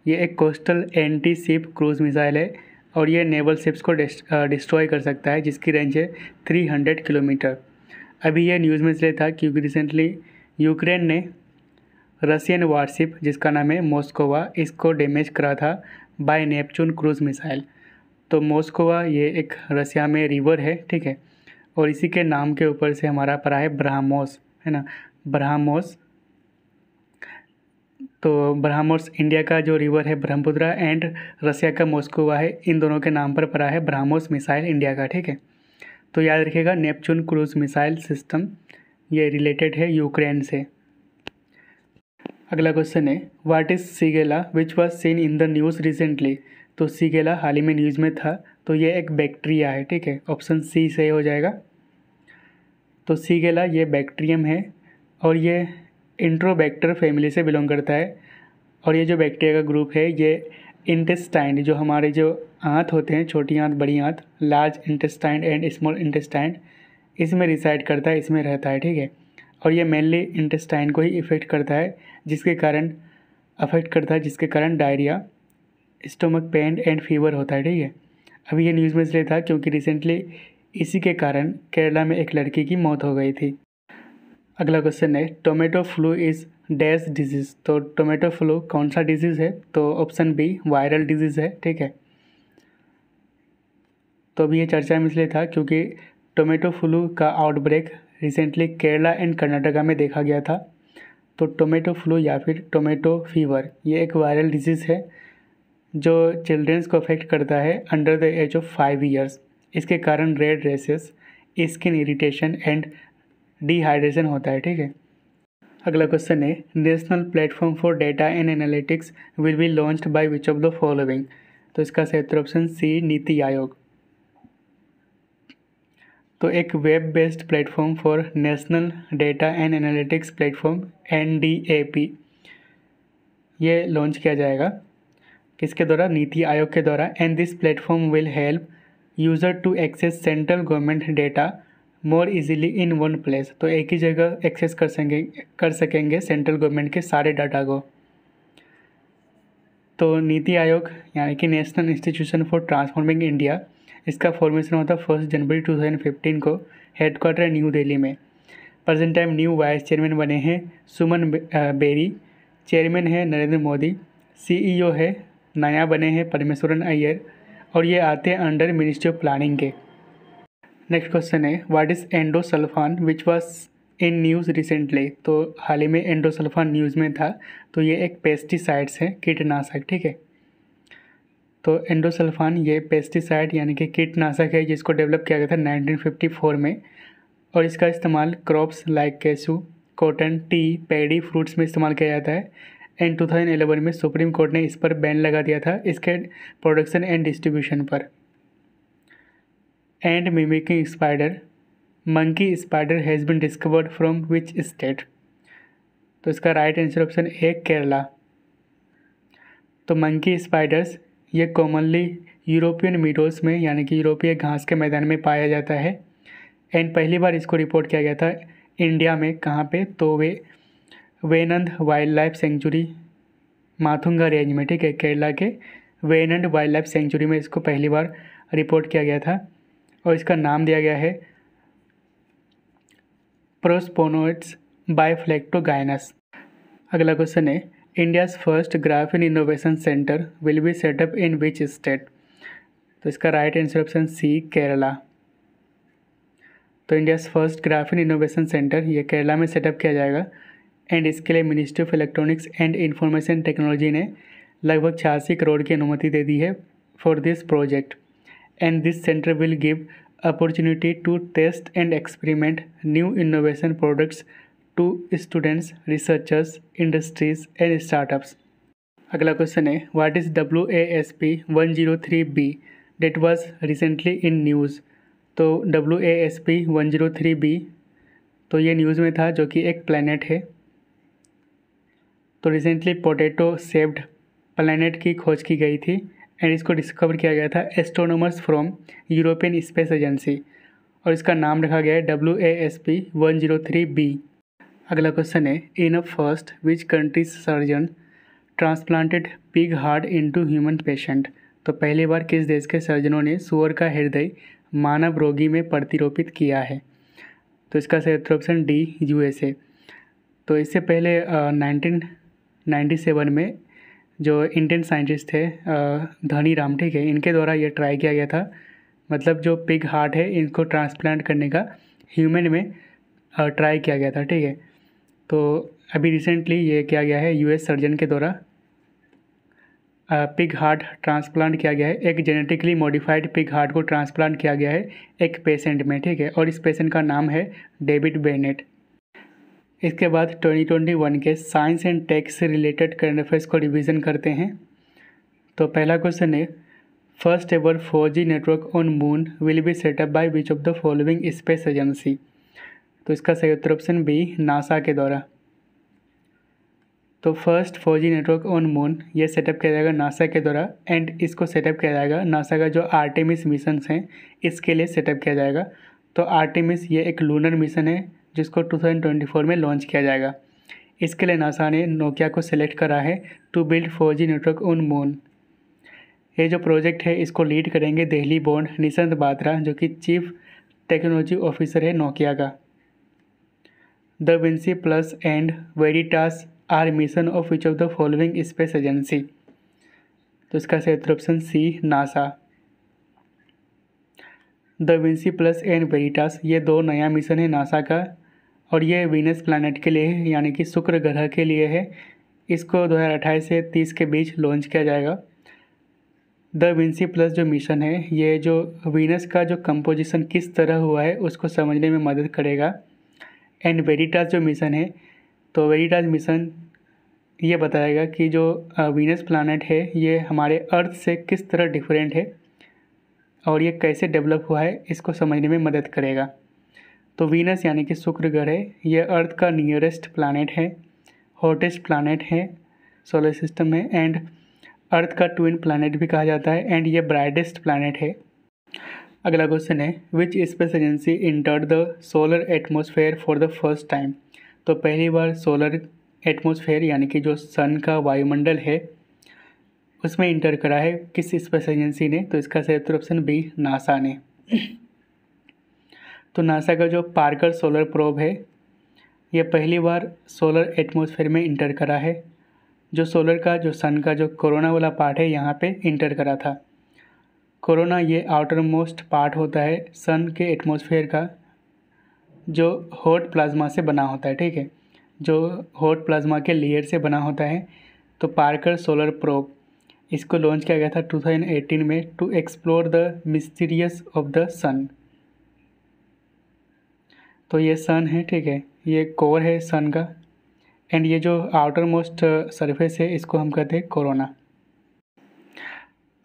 ये एक coastal anti ship cruise missile है और ये नेवल शिप्स को डिस्ट्रॉय कर सकता है, जिसकी रेंज है 300 किलोमीटर। अभी ये न्यूज़ में इसलिए था क्योंकि रिसेंटली यूक्रेन ने रशियन वारशिप जिसका नाम है मॉस्कोवा, इसको डैमेज करा था बाय नेपच्यून क्रूज़ मिसाइल। तो मॉस्कोवा ये एक रशिया में रिवर है, ठीक है। और इसी के नाम के ऊपर से हमारा पड़ा है ब्रह्मोस, है ना, ब्रह्मोस। तो ब्रह्मोस इंडिया का जो रिवर है ब्रह्मपुत्र एंड रशिया का मॉस्कोवा है, इन दोनों के नाम पर पड़ा है ब्रह्मोस मिसाइल इंडिया का, ठीक है। तो याद रखिएगा नेपच्यून क्रूज़ मिसाइल सिस्टम ये रिलेटेड है यूक्रेन से। अगला क्वेश्चन है what is shigella which was seen in the news recently. तो सीगेला हाल ही में न्यूज़ में था, तो ये एक बैक्टीरिया है, ठीक है। ऑप्शन सी सही हो जाएगा। तो सीगेला ये बैक्टीरियम है और ये इंट्रोबैक्टर फैमिली से बिलोंग करता है। और ये जो बैक्टीरिया का ग्रुप है ये इंटेस्टाइन, जो हमारे जो आंत होते हैं, छोटी आंत बड़ी आंत, large intestine and small intestine, इसमें रिसाइड करता है, इसमें रहता है, ठीक है। और ये मेनली इंटेस्टाइन को ही इफ़ेक्ट करता है, जिसके कारण diarrhoea, stomach pain and fever होता है, ठीक है। अभी ये न्यूज़ में इसलिए था क्योंकि रिसेंटली इसी के कारण केरला में एक लड़की की मौत हो गई थी। अगला क्वेश्चन है tomato flu is dash disease. तो टोमेटो फ्लू कौन सा डिजीज़ है, तो ऑप्शन बी वायरल डिजीज़ है, ठीक है। तो अभी ये चर्चा में इसलिए था क्योंकि टोमेटो फ्लू का outbreak recently Kerala and Karnataka में देखा गया था। तो टोमेटो फ्लू या फिर टोमेटो फीवर ये एक वायरल डिजीज़ है जो चिल्ड्रंस को अफेक्ट करता है under the age of 5 years. इसके कारण red rashes, skin irritation and dehydration होता है। ठीक है, अगला क्वेश्चन है national platform for data and analytics will be launched by which of the following. तो इसका सही उत्तर ऑप्शन सी नीति आयोग। तो एक web based platform for national data and analytics platform NDAP ये लॉन्च किया जाएगा किसके द्वारा? नीति आयोग के द्वारा। And this platform will help user to access central government data more easily in one place. तो एक ही जगह एक्सेस कर सकेंगे सेंट्रल गवर्नमेंट के सारे डाटा को। तो नीति आयोग यानी कि national institution for transforming India, इसका फॉर्मेशन हुआ था 1 जनवरी 2015 को। हेडक्वार्टर न्यू दिल्ली में। Present time new vice chairman बने हैं सुमन बेरी, चेयरमैन है नरेंद्र मोदी, CEO है नया बने हैं परमेश्वरन अय्यर, और ये आते हैं अंडर मिनिस्ट्री ऑफ प्लानिंग के। नेक्स्ट क्वेश्चन है what is endosulfan which was in news recently. तो हाल ही में एंडोसल्फान न्यूज़ में था। तो ये एक पेस्टिसाइड्स है, कीटनाशक। ठीक है, तो एंडोसल्फान ये पेस्टिसाइड यानी कि कीटनाशक है जिसको डेवलप किया गया था 1954 में, और इसका इस्तेमाल crops like cashew, cotton, T, paddy, fruits में इस्तेमाल किया जाता है। एंड 2011 में सुप्रीम कोर्ट ने इस पर बैन लगा दिया था इसके प्रोडक्शन एंड डिस्ट्रीब्यूशन पर। And mimicking spider, monkey spider has been discovered from which state. तो इसका राइट आंसर ऑप्शन ए केरला। तो मंकी स्पाइडर्स ये कॉमनली यूरोपियन मीडोज में यानी कि यूरोपीय घास के मैदान में पाया जाता है। एंड पहली बार इसको रिपोर्ट किया गया था इंडिया में। कहाँ पे? तो वेनंद वाइल्ड लाइफ सेंचुरी माथुंगा रेंज में। ठीक है, केरला के वेनंद वाइल्ड लाइफ सेंचुरी में इसको पहली बार रिपोर्ट किया गया था, और इसका नाम दिया गया है प्रोस्पोनोइड्स बाइफ्लेक्टोगाइनस। अगला क्वेश्चन है India's first graphene innovation centre will be set up in which state. तो इसका right answer option C Kerala. तो India's first graphene innovation centre ये केरला में सेटअप किया जाएगा। एंड इसके लिए ministry of electronics and information technology ने लगभग 86 करोड़ की अनुमति दे दी है for this project. And this centre will give opportunity to test and experiment new innovation products to students, researchers, industries and startups. अगला क्वेश्चन है what is WASP 103b that was recently in news. तो WASP 103b तो ये news में था जो कि एक प्लैनेट है। तो रिसेंटली पोटैटो शेप्ड प्लैनेट की खोज की गई थी एंड इसको डिस्कवर किया गया था astronomers from European space agency, और इसका नाम रखा गया है WASP 103b। अगला क्वेश्चन है in a first which country's surgeon transplanted pig heart into human patient. तो पहली बार किस देश के सर्जनों ने सुअर का हृदय मानव रोगी में प्रतिरोपित किया है। तो इसका सही उत्तर ऑप्शन डी USA। तो इससे पहले 1997 में जो इंडियन साइंटिस्ट थे धनी राम, ठीक है, इनके द्वारा ये ट्राई किया गया था। मतलब जो पिग हार्ट है इनको ट्रांसप्लांट करने का ह्यूमन में ट्राई किया गया था। ठीक है, तो अभी रिसेंटली ये किया गया है US सर्जन के द्वारा पिग हार्ट ट्रांसप्लांट किया गया है। एक जेनेटिकली मॉडिफाइड पिग हार्ट को ट्रांसप्लांट किया गया है एक पेशेंट में। ठीक है, और इस पेशेंट का नाम है डेविड बेनेट। इसके बाद 2021 के साइंस एंड टेक से रिलेटेड करंट अफेयर्स को रिवीजन करते हैं। तो पहला क्वेश्चन है first ever 4G network on moon will be setup bye which of the following space agency. तो इसका सही उत्तर ऑप्शन बी नासा के द्वारा। तो first 4G network on moon ये सेटअप किया जाएगा नासा के द्वारा। एंड इसको सेटअप किया जाएगा नासा का जो आर्टेमिस मिशंस हैं इसके लिए सेटअप किया जाएगा। तो आर्टेमिस ये एक लूनर मिशन है जिसको 2024 में लॉन्च किया जाएगा। इसके लिए नासा ने नोकिया को सिलेक्ट करा है to build 4G network on moon. ये जो प्रोजेक्ट है इसको लीड करेंगे दिल्ली बोर्न निशंत बात्रा जो कि चीफ टेक्नोलॉजी ऑफिसर है नोकिया का। Da Vinci plus and Veritas are mission of which of the following space agency. तो इसका सही उत्तर option C NASA. Da Vinci plus and Veritas, ये 2 नया मिशन है नासा का और ये वीनस प्लैनेट के लिए है, यानी कि शुक्र ग्रह के लिए है। इसको 2028 से 30 के बीच लॉन्च किया जाएगा। द विंसी प्लस जो मिशन है ये जो वीनस का जो कंपोजिशन किस तरह हुआ है उसको समझने में मदद करेगा। एंड वेरिटास जो मिशन है, तो वेरिटास मिशन ये बताएगा कि जो वीनस प्लैनेट है ये हमारे अर्थ से किस तरह डिफरेंट है और ये कैसे डेवलप हुआ है इसको समझने में मदद करेगा। तो वीनस यानी कि शुक्र ग्रह ये अर्थ का नियरेस्ट प्लैनेट है, हॉटेस्ट प्लैनेट है सोलर सिस्टम में, एंड अर्थ का ट्विन प्लैनेट भी कहा जाता है, एंड ये ब्राइटेस्ट प्लैनेट है। अगला क्वेश्चन है which space agency entered the solar atmosphere for the first time. तो पहली बार सोलर एटमॉस्फेयर यानी कि जो सन का वायुमंडल है उसमें इंटर करा है किस स्पेस एजेंसी ने। तो इसका सही उत्तर ऑप्शन बी, नासा ने। तो नासा का जो पार्कर सोलर प्रोब है ये पहली बार सोलर एटमॉस्फेयर में इंटर करा है। जो सोलर का जो सन का जो कोरोना वाला पार्ट है यहाँ पे इंटर करा था। कोरोना ये आउटर मोस्ट पार्ट होता है सन के एटमॉस्फेयर का जो हॉट प्लाज्मा से बना होता है, ठीक है, जो हॉट प्लाज्मा के लेयर से बना होता है। तो पार्कर सोलर प्रोब इसको लॉन्च किया गया था 2018 में to explore the mysterious of the sun. तो ये सन है, ठीक है, ये कोर है सन का, एंड ये जो आउटर मोस्ट सरफेस है इसको हम कहते हैं कोरोना।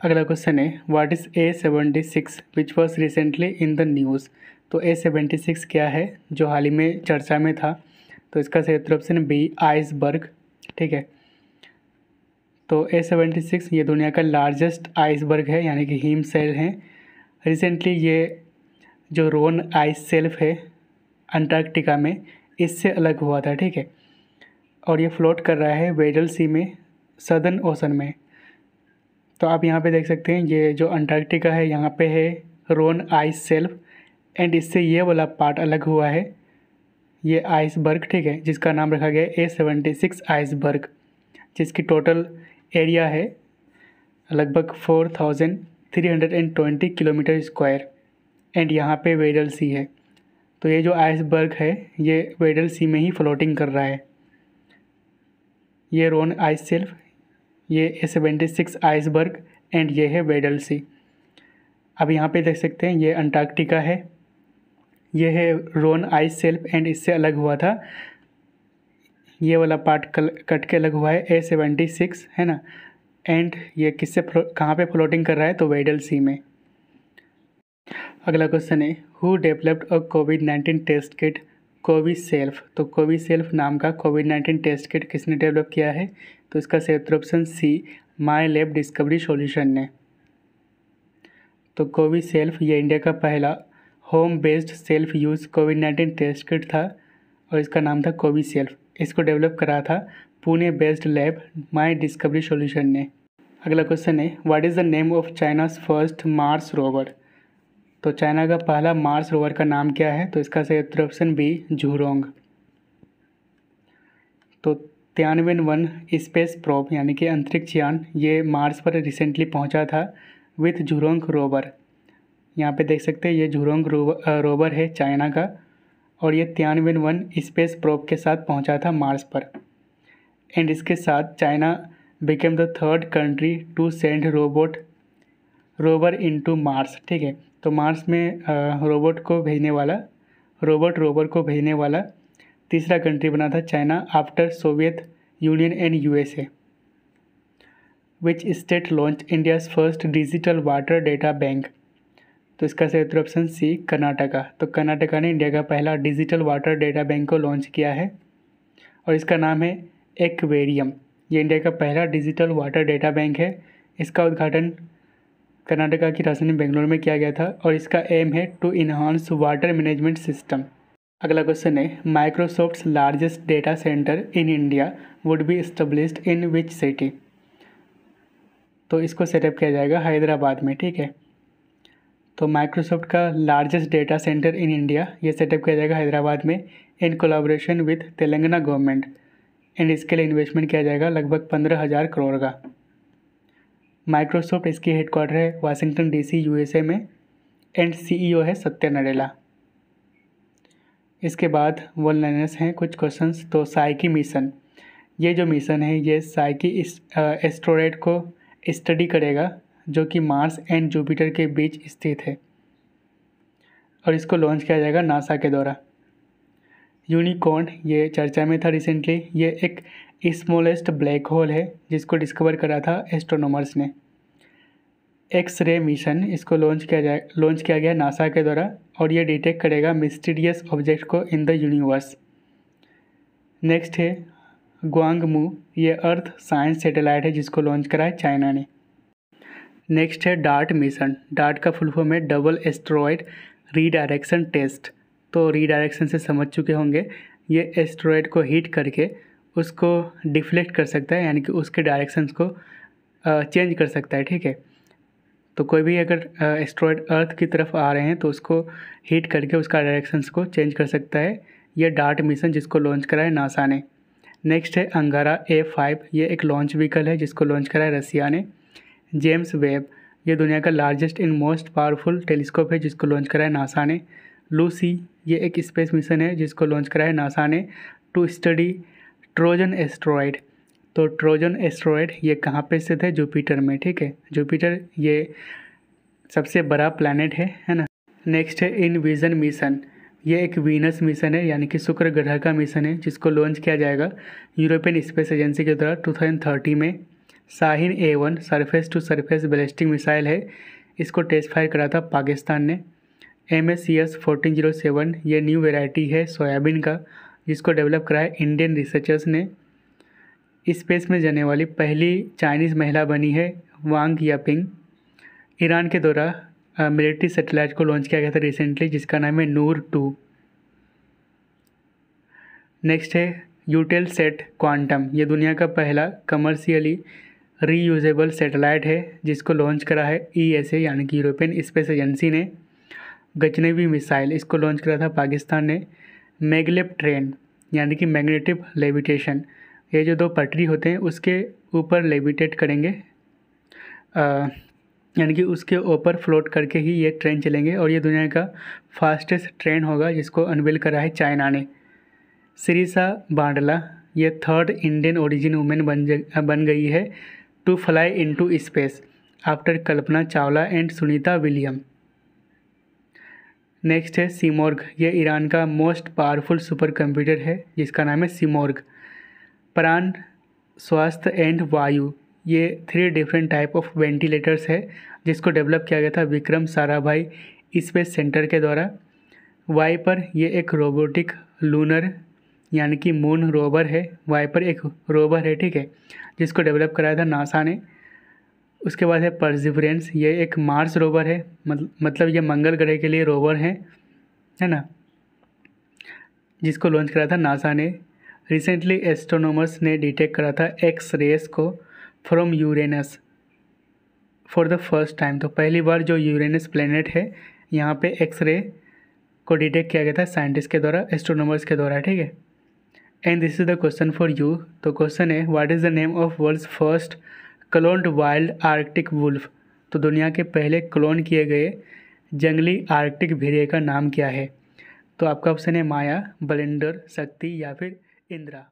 अगला क्वेश्चन है what is A76 which was recently in the news. तो A76 क्या है जो हाल ही में चर्चा में था। तो इसका सही उत्तर ऑप्शन बी, आइसबर्ग, ठीक है। तो A76 ये दुनिया का लार्जेस्ट आइसबर्ग है यानी कि हिम सेल है। रिसेंटली ये जो रोन आइस शेल्फ है अंटार्कटिका में इससे अलग हुआ था, ठीक है, और ये फ्लोट कर रहा है वेडल सी में, सदर्न ओशन में। तो आप यहाँ पे देख सकते हैं ये जो अंटार्कटिका है यहाँ पे है रोन आइस शेल्फ, एंड इससे ये वाला पार्ट अलग हुआ है, ये आइसबर्ग, ठीक है, जिसका नाम रखा गया A76 आइसबर्ग, जिसकी टोटल एरिया है लगभग 4320 किलोमीटर स्क्वायर, एंड यहाँ पे वेडल सी है। तो ये जो आइसबर्ग है ये वेडल सी में ही फ्लोटिंग कर रहा है। ये रोन आइस शेल्फ, ये A76 आइसबर्ग, एंड ये है वेडल सी। अब यहाँ पे देख सकते हैं ये अंटार्कटिका है, ये है रोन आइस शेल्फ, एंड इससे अलग हुआ था, ये वाला पार्ट कट के अलग हुआ है A76, है ना, एंड ये किससे कहाँ पे फ्लोटिंग कर रहा है, तो वेडल सी में। अगला क्वेश्चन है हु डेवलप्ड अ कोविड-19 टेस्ट किट कोविसेल्फ। तो कोविसेल्फ नाम का कोविड-19 टेस्ट किट किसने डेवलप किया है। तो इसका सही उत्तर option C, my lab discovery solution ने। तो कोविसेल्फ ये इंडिया का पहला होम बेस्ड सेल्फ यूज़ कोविड-19 टेस्ट किट था और इसका नाम था कोविसेल्फ। इसको डेवलप करा था पुणे बेस्ड लैब माई डिस्कवरी सॉल्यूशन ने। अगला क्वेश्चन है what is the name of China's first Mars rover. तो चाइना का पहला मार्स रोवर का नाम क्या है। तो इसका सही उत्तर ऑप्शन बी, झुरोंग। तो तियानवेन स्पेस प्रोब यानी कि अंतरिक्ष यान ये मार्स पर रिसेंटली पहुंचा था विथ झुरोंग रोवर। यहाँ पे देख सकते हैं ये झुरोंग रोवर है चाइना का, और ये तियानवेन स्पेस प्रोब के साथ पहुंचा था मार्स पर, एंड इसके साथ China became the third country to send rover into Mars, ठीक है। तो मार्स में रोबोट रोवर को भेजने वाला तीसरा कंट्री बना था China after Soviet union and USA। Which state launch India's first digital water data bank. तो इसका सही उत्तर ऑप्शन सी, कर्नाटका। तो कर्नाटका ने इंडिया का पहला डिजिटल वाटर डेटा बैंक को लॉन्च किया है और इसका नाम है एक्वेरियम। ये इंडिया का पहला डिजिटल वाटर डेटा बैंक है। इसका उद्घाटन कर्नाटका की राजधानी बेंगलुरु में किया गया था और इसका एम है to enhance water management system. अगला क्वेश्चन है Microsoft's largest data center in India would be established in which city. तो इसको सेटअप किया जाएगा हैदराबाद में, ठीक है। तो माइक्रोसॉफ्ट का largest data center in India ये सेटअप किया जाएगा हैदराबाद में in collaboration with Telangana government, and इसके लिए इन्वेस्टमेंट किया जाएगा लगभग 15,000 करोड़ का। माइक्रोसॉफ्ट इसकी हेडक्वार्टर है वाशिंगटन DC USA में, एंड CEO है सत्या नडेला। इसके बाद वन लाइनर्स हैं कुछ क्वेश्चंस। तो साइकी मिशन, ये जो मिशन है ये साइकी एस्टेरॉयड को स्टडी करेगा जो कि मार्स एंड जुपिटर के बीच स्थित है और इसको लॉन्च किया जाएगा नासा के द्वारा। यूनिकॉर्न, ये चर्चा में था रिसेंटली, ये एक स्मॉलेस्ट ब्लैक होल है जिसको डिस्कवर करा था एस्ट्रोनॉमर्स ने। एक्स रे मिशन, इसको लॉन्च किया गया नासा के द्वारा और ये डिटेक्ट करेगा मिस्टीरियस ऑब्जेक्ट को इन द यूनिवर्स। नेक्स्ट है ग्वांगमू, ये अर्थ साइंस सैटेलाइट है जिसको लॉन्च करा है चाइना ने। नेक्स्ट है डार्ट मिशन, डार्ट का फुल फॉर्म है डबल एस्टेरॉयड रीडायरेक्शन टेस्ट। तो रीडायरेक्शन से समझ चुके होंगे, ये एस्टेरॉयड को हिट करके उसको डिफ्लेक्ट कर सकता है, यानी कि उसके डायरेक्शंस को चेंज कर सकता है, ठीक है। तो कोई भी अगर एस्टेरॉयड अर्थ की तरफ आ रहे हैं तो उसको हिट करके उसका डायरेक्शंस को चेंज कर सकता है, ये डार्ट मिशन जिसको लॉन्च करा है नासा ने। नेक्स्ट है अंगारा A5, ये एक लॉन्च व्हीकल है जिसको लॉन्च करा है रसिया ने। जेम्स वेब, ये दुनिया का largest and most powerful telescope है जिसको लॉन्च करा है नासा ने। लूसी, ये एक स्पेस मिशन है जिसको लॉन्च करा है नासा ने टू स्टडी ट्रोजन एस्टेरॉयड। तो ट्रोजन एस्टेरॉयड ये कहाँ पे स्थित है? जुपिटर में, ठीक है। जुपिटर ये सबसे बड़ा प्लैनेट है ना। नेक्स्ट है इनविजन मिशन, ये एक वीनस मिशन है यानी कि शुक्र ग्रह का मिशन है जिसको लॉन्च किया जाएगा यूरोपियन स्पेस एजेंसी के द्वारा 2030 में। Shaheen A1 surface to surface ballistic missile है, इसको टेस्ट फायर करा था पाकिस्तान ने। MSCS 1407, ये न्यू वेराइटी है सोयाबीन का जिसको डेवलप करा है इंडियन रिसर्चर्स ने। स्पेस में जाने वाली पहली चाइनीज़ महिला बनी है वांग यापिंग। ईरान के द्वारा मिलिट्री सैटेलाइट को लॉन्च किया गया था रिसेंटली जिसका नाम है नूर 2। नेक्स्ट है यूटेलसेट क्वांटम, ये दुनिया का पहला कमर्शियली रीयूजेबल सैटेलाइट है जिसको लॉन्च करा है ESA यानी कि यूरोपियन स्पेस एजेंसी ने। गजनवी मिसाइल, इसको लॉन्च करा था पाकिस्तान ने। मैगलेब ट्रेन यानी कि मैग्नेटिक लेविटेशन, ये जो दो पटरी होते हैं उसके ऊपर लेविटेट करेंगे, यानी कि उसके ऊपर फ्लोट करके ही ये ट्रेन चलेंगे और ये दुनिया का फास्टेस्ट ट्रेन होगा जिसको अनवील करा है चाइना ने। सिरिसा बांडला, ये थर्ड इंडियन ओरिजिन वुमेन बन गई है to fly into space after Kalpana Chawla and Sunita William. Next है सीमोर्ग, ये ईरान का मोस्ट पावरफुल सुपर कंप्यूटर है जिसका नाम है सीमोर्ग। प्राण, स्वास्थ्य एंड वायु, ये 3 डिफरेंट टाइप ऑफ वेंटिलेटर्स है जिसको डेवलप किया गया था विक्रम साराभाई स्पेस सेंटर के द्वारा। वाइपर, ये एक रोबोटिक लूनर यानी कि मून रोवर है। वाइपर एक रोवर है, ठीक है, जिसको डेवलप कराया था नासा ने। उसके बाद है परसिवरेंस, ये एक मार्स रोवर है, मतलब ये मंगल ग्रह के लिए रोवर है ना, जिसको लॉन्च करा था नासा ने। रिसेंटली एस्ट्रोनॉमर्स ने डिटेक्ट करा था एक्स रेस को from Uranus for the first time. तो पहली बार जो यूरेनस प्लेनेट है यहाँ पे एक्स रे को डिटेक्ट किया गया था साइंटिस्ट के द्वारा, एस्ट्रोनॉमर्स के द्वारा, ठीक है। And this is the question for you. तो क्वेश्चन है what is the name of world's first cloned wild Arctic wolf. तो दुनिया के पहले क्लोन किए गए जंगली आर्कटिक भेड़िए का नाम क्या है? तो आपका ऑप्शन है माया, बलिंदर, शक्ति या फिर इंद्रा।